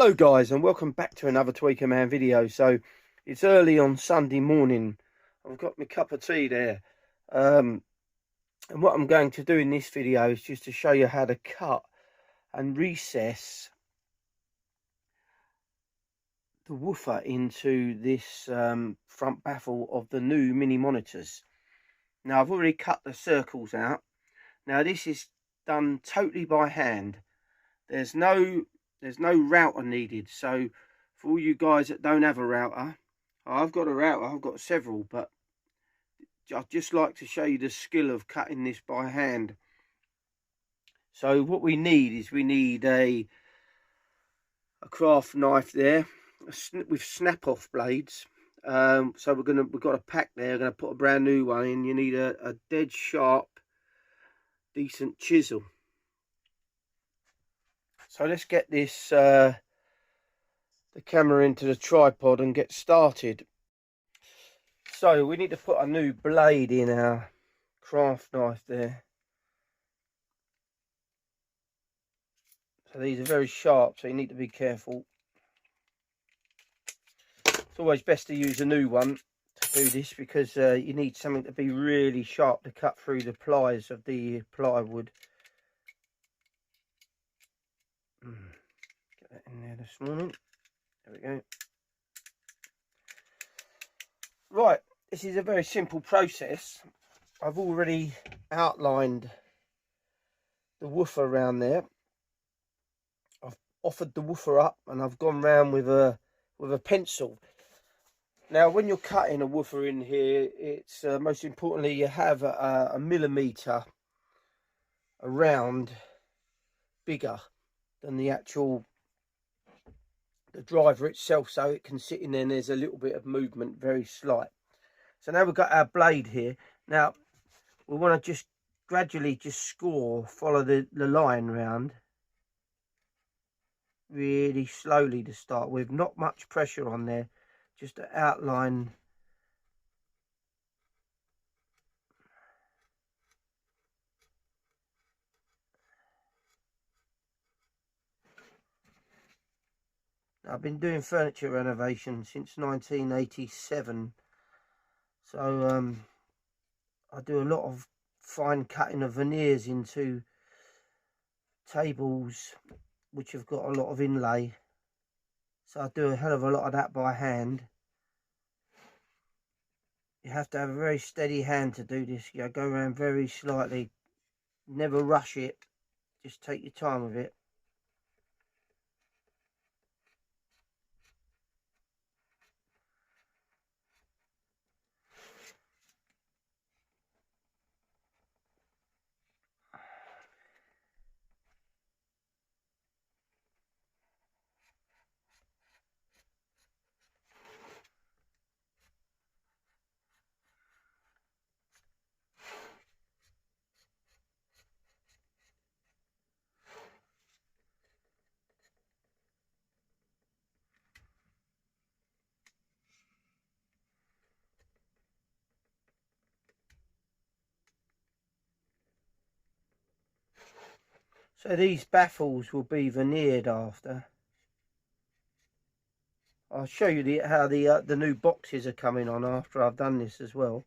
Hello guys, and welcome back to another Tweaker Man video. So it's early on Sunday morning. I've got my cup of tea there, and what I'm going to do in this video is just to show you how to cut and recess the woofer into this front baffle of the new mini monitors. Now I've already cut the circles out. Now this is done totally by hand. There's no router needed. So for all you guys that don't have a router, I've got a router, I've got several, but I'd just like to show you the skill of cutting this by hand. So what we need is a craft knife there with snap off blades. So we've got a pack there. We're gonna put a brand new one in. You need a dead sharp, decent chisel. So let's get this the camera into the tripod and get started. So we need to put a new blade in our craft knife there. So these are very sharp, so you need to be careful. It's always best to use a new one to do this, because you need something to be really sharp to cut through the plies of the plywood. Get that in there this morning. There we go. Right, this is a very simple process. I've already outlined the woofer around there. I've offered the woofer up and I've gone round with a pencil. Now when you're cutting a woofer in here, it's most importantly you have a millimetre around bigger than the driver itself, so it can sit in there and there's a little bit of movement, very slight. So now we've got our blade here. Now we want to just gradually follow the line round really slowly to start with, not much pressure on there, just to outline. I've been doing furniture renovation since 1987, so I do a lot of fine cutting of veneers into tables which have got a lot of inlay, so I do a hell of a lot of that by hand. You have to have a very steady hand to do this. You go around very slightly, never rush it, just take your time with it. So these baffles will be veneered after. I'll show you how the new boxes are coming on after I've done this as well.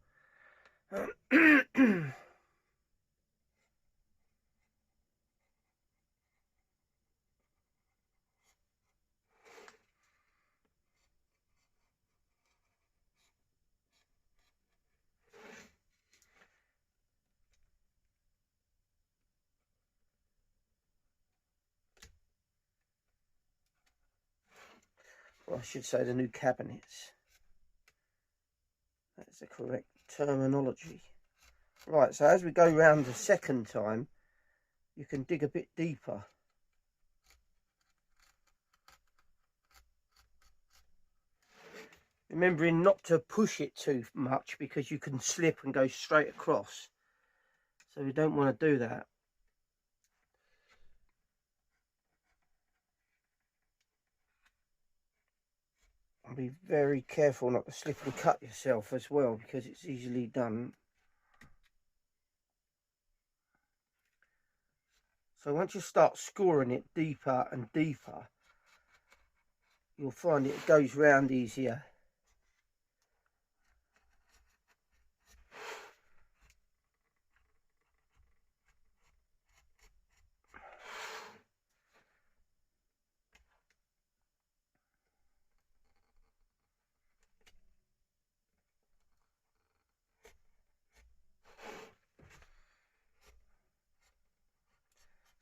Well, I should say the new cabinets. That's the correct terminology. Right, so as we go round the second time, you can dig a bit deeper. Remembering not to push it too much, because you can slip and go straight across. So we don't want to do that. And be very careful not to slip and cut yourself as well, because it's easily done. So once you start scoring it deeper and deeper, you'll find it goes round easier.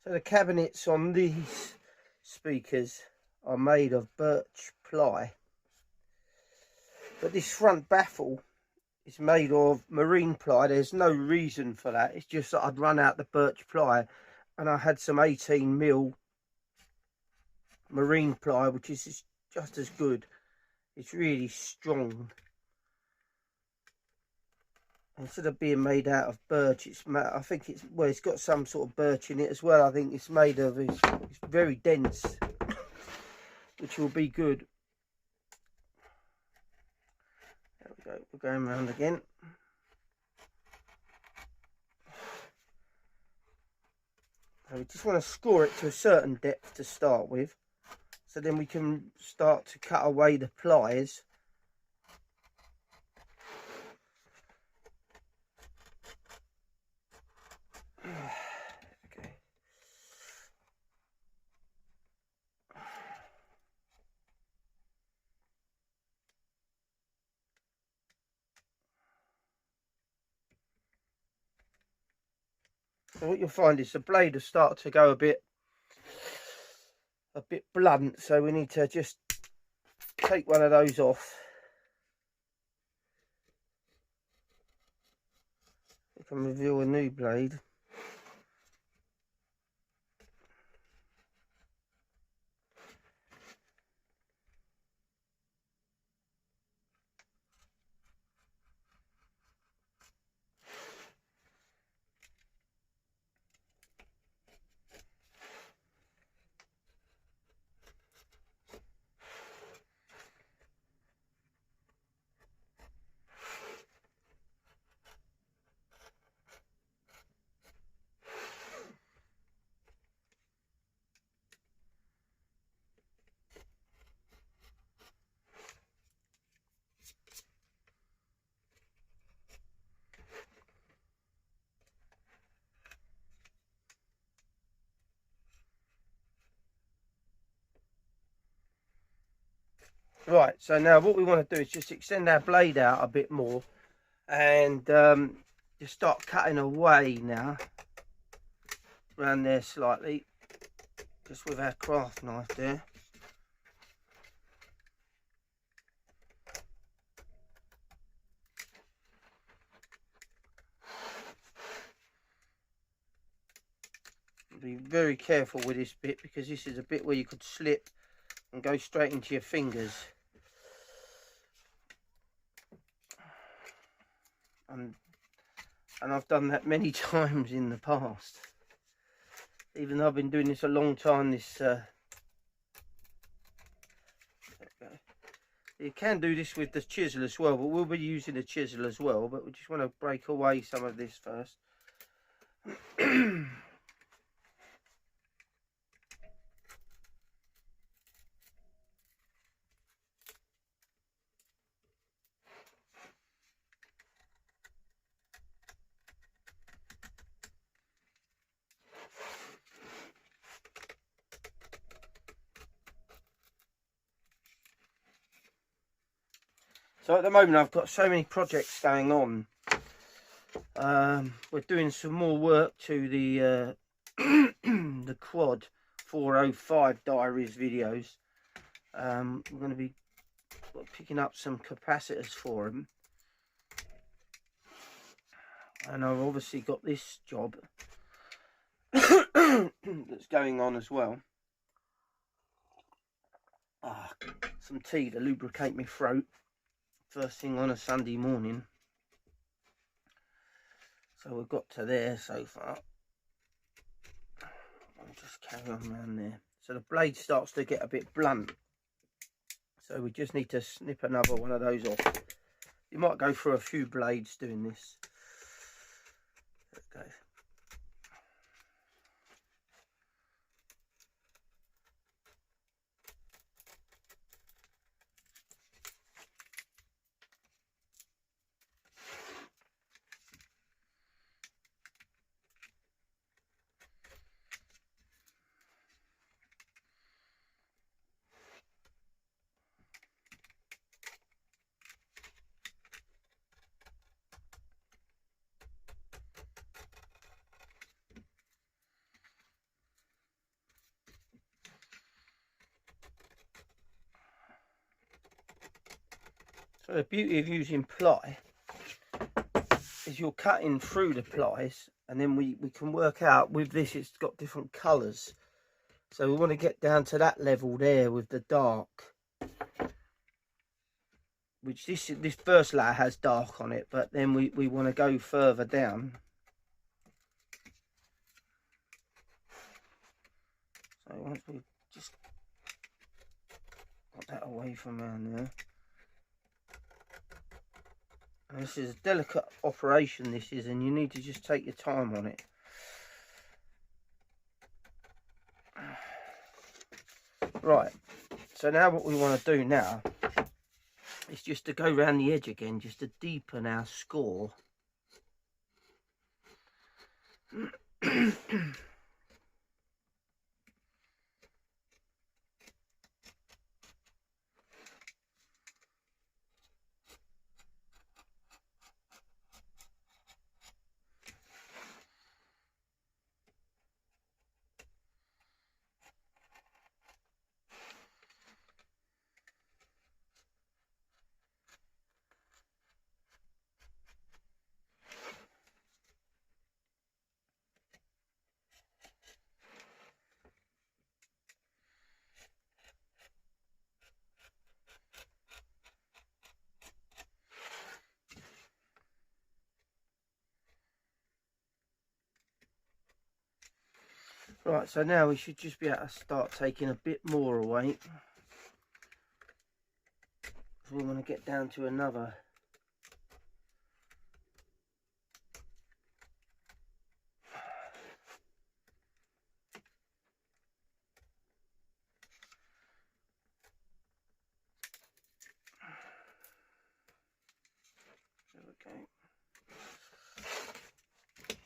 So the cabinets on these speakers are made of birch ply, but this front baffle is made of marine ply. There's no reason for that. It's just that I'd run out the birch ply and I had some 18mm marine ply, which is just as good. It's really strong. Instead of being made out of birch, I think it's, well, it's got some sort of birch in it as well. I think it's made of, it's very dense, which will be good. There we go, we're going round again. So we just want to score it to a certain depth to start with, so then we can start to cut away the pliers. Okay. So what you'll find is the blade will start to go a bit blunt, so we need to just take one of those off. We can reveal a new blade. Right, so now what we want to do is just extend our blade out a bit more and just start cutting away now around there slightly, just with our craft knife there. Be very careful with this bit, because this is a bit where you could slip and go straight into your fingers. And I've done that many times in the past. Even though I've been doing this a long time, you can do this with the chisel as well, but we'll be using the chisel as well. But we just want to break away some of this first. So at the moment I've got so many projects going on. We're doing some more work to the the quad 405 diaries videos. We're going to be picking up some capacitors for them, and I've obviously got this job that's going on as well. Some tea to lubricate my throat first thing on a Sunday morning. So we've got to there so far. I'll just carry on around there. So the blade starts to get a bit blunt, so we just need to snip another one of those off. You might go through a few blades doing this. There we go. So the beauty of using ply is you're cutting through the plies, and then we can work out with this, it's got different colours. So we want to get down to that level there with the dark, which this first layer has dark on it, but then we want to go further down. So once we just got that away from around there. And this is a delicate operation, this is, and you need to just take your time on it. Right, so now what we want to do now is just to go around the edge again, just to deepen our score. Right, so now we should just be able to start taking a bit more away. So we want to get down to another. There we go.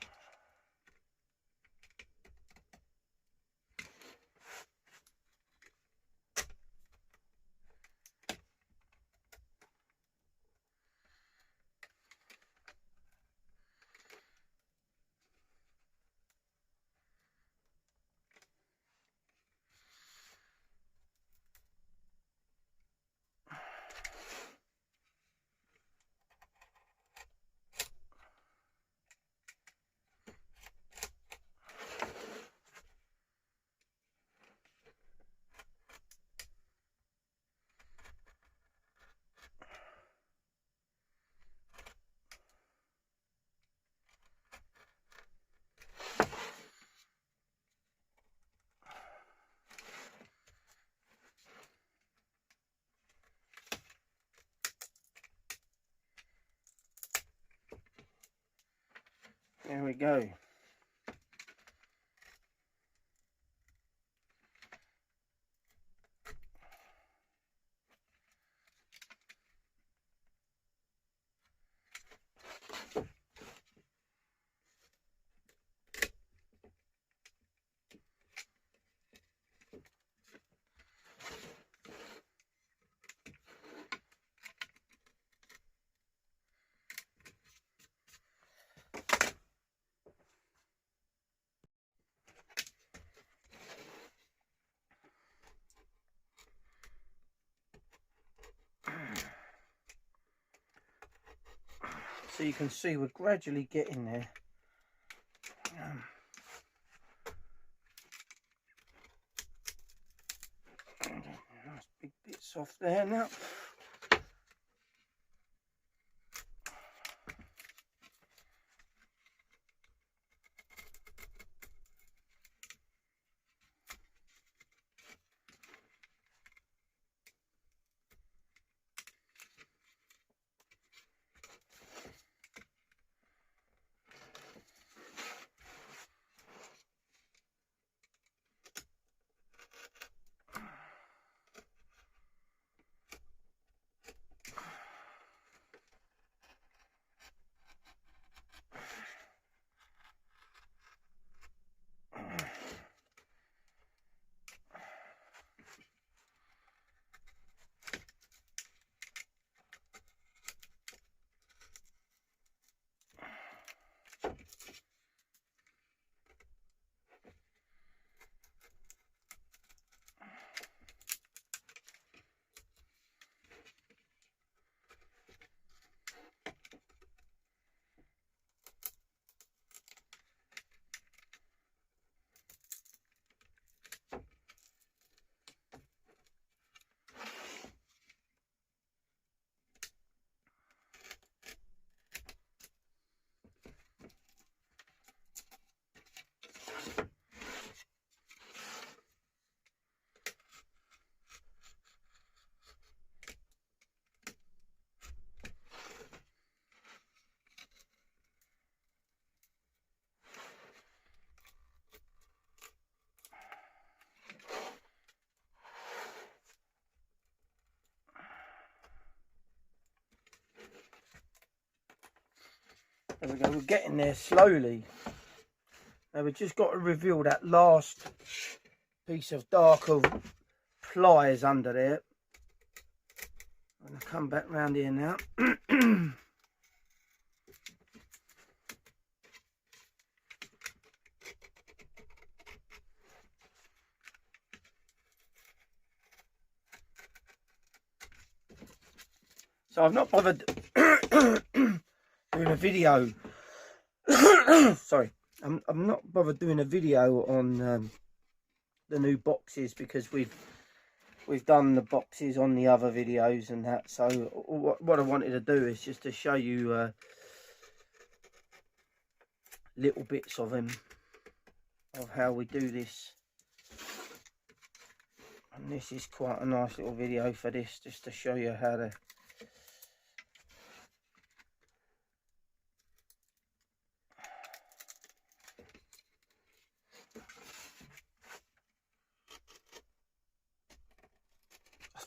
There we go. So you can see we're gradually getting there. Nice big bits off there now. There we go, we're getting there slowly. Now we've just got to reveal that last piece of darker pliers under there. I'm going to come back round here now. So I've not bothered doing a video. Sorry, I'm not bothered doing a video on the new boxes because we've done the boxes on the other videos and that. So what I wanted to do is just to show you little bits of them, of how we do this. And this is quite a nice little video for this, just to show you how to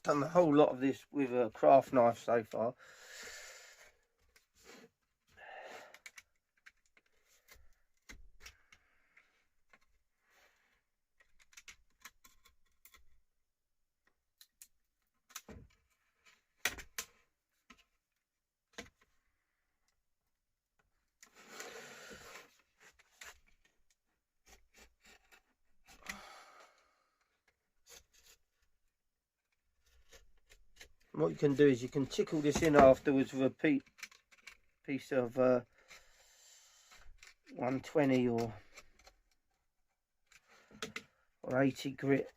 done a whole lot of this with a craft knife so far. What you can do is you can tickle this in afterwards with a piece of 120 or 80 grit.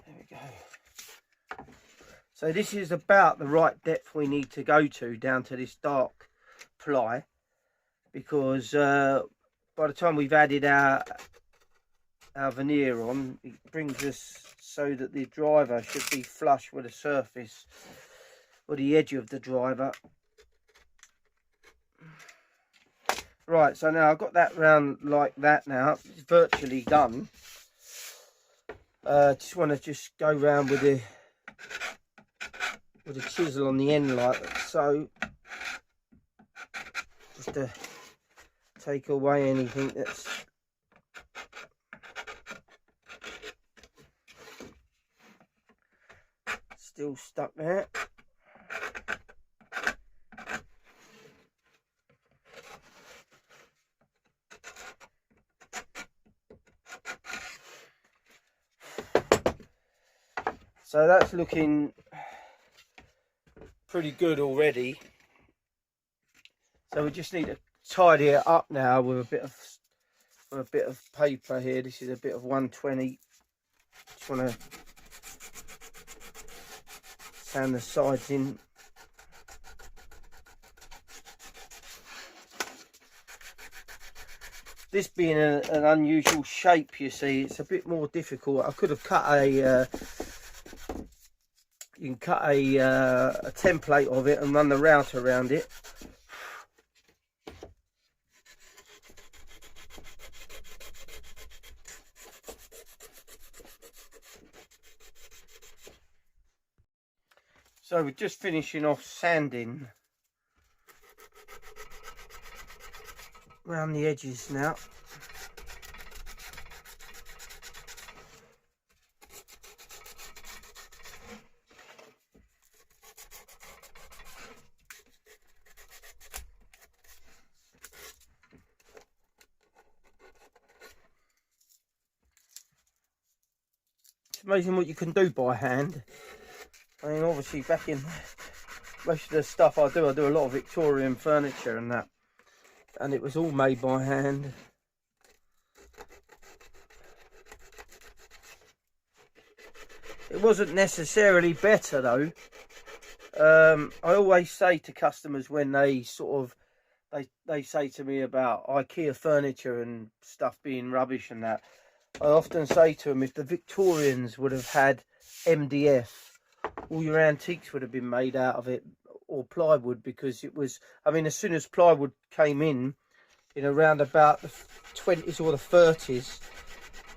There we go. So this is about the right depth we need to go to down to this dark ply, because by the time we've added our veneer on, it brings us so that the driver should be flush with the surface or the edge of the driver. Right, so now I've got that round like that now. It's virtually done. Just want to go round with the chisel on the end like so, just to take away anything that's still stuck there. So that's looking pretty good already. So we just need to tidy it up now with a bit of paper here. This is a bit of 120. Just want to sand the sides in. This being an unusual shape, you see, it's a bit more difficult. I could have cut a you can cut a template of it and run the router around it. So we're just finishing off sanding around the edges now. It's amazing what you can do by hand. I mean, obviously back in most of the stuff I do a lot of Victorian furniture and that, and it was all made by hand. It wasn't necessarily better though. I always say to customers when they they say to me about IKEA furniture and stuff being rubbish and that, I often say to them, if the Victorians would have had MDF, all your antiques would have been made out of it, or plywood, because it was, I mean, as soon as plywood came in, in around about the 20s or the 30s.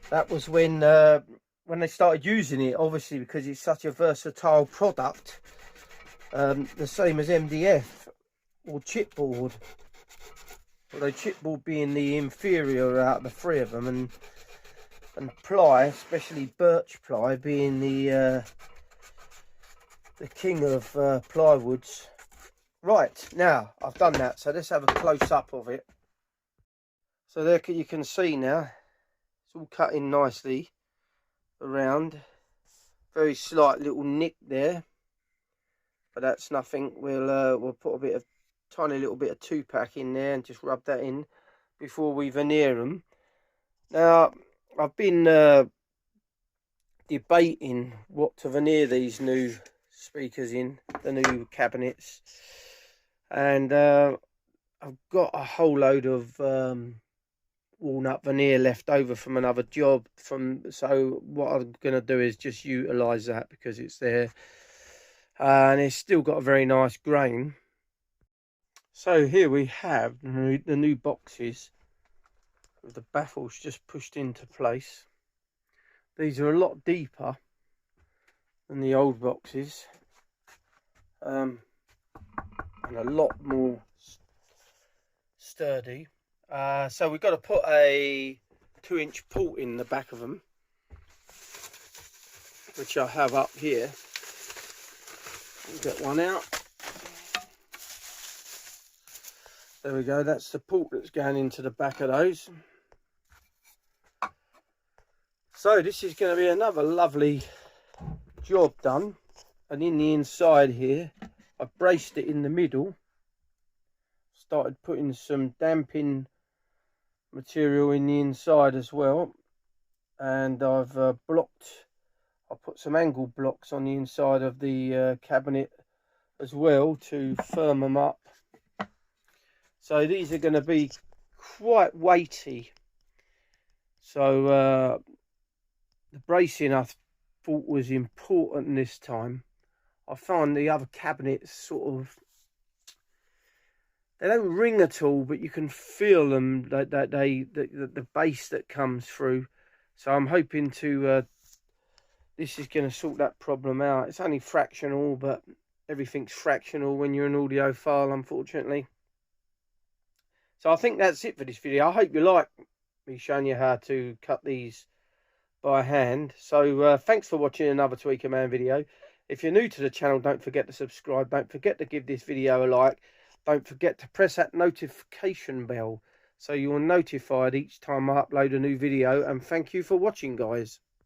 That was when they started using it, obviously because it's such a versatile product, the same as MDF or chipboard, although chipboard being the inferior out of the three of them, and ply, especially birch ply, being the king of plywoods. Right, now I've done that, so let's have a close-up of it. So there you can see now, it's all cut in nicely around. Very slight little nick there, but that's nothing. We'll put a bit of tiny little bit of 2-pack in there and just rub that in before we veneer them. Now I've been debating what to veneer these new speakers in, the new cabinets, and I've got a whole load of walnut veneer left over from another job, so what I'm going to do is just utilize that because it's there and it's still got a very nice grain. So here we have the new boxes with the baffles just pushed into place. These are a lot deeper than the old boxes, and a lot more sturdy. So we've got to put a 2-inch port in the back of them, which I have up here. We'll get one out. There we go, that's the port that's going into the back of those. So this is going to be another lovely job done. And in the inside here, I've braced it in the middle. Started putting some damping material in the inside as well. And I've put some angle blocks on the inside of the cabinet as well to firm them up. So these are going to be quite weighty. So the bracing I thought was important this time. I found the other cabinets sort of, they don't ring at all, but you can feel them, the bass that comes through. So I'm hoping to, this is going to sort that problem out. It's only fractional, but everything's fractional when you're an audiophile, unfortunately. So I think that's it for this video. I hope you like me showing you how to cut these by hand. So thanks for watching another Tweaker Man video. If you're new to the channel, don't forget to subscribe. Don't forget to give this video a like. Don't forget to press that notification bell so you're notified each time I upload a new video. And thank you for watching, guys.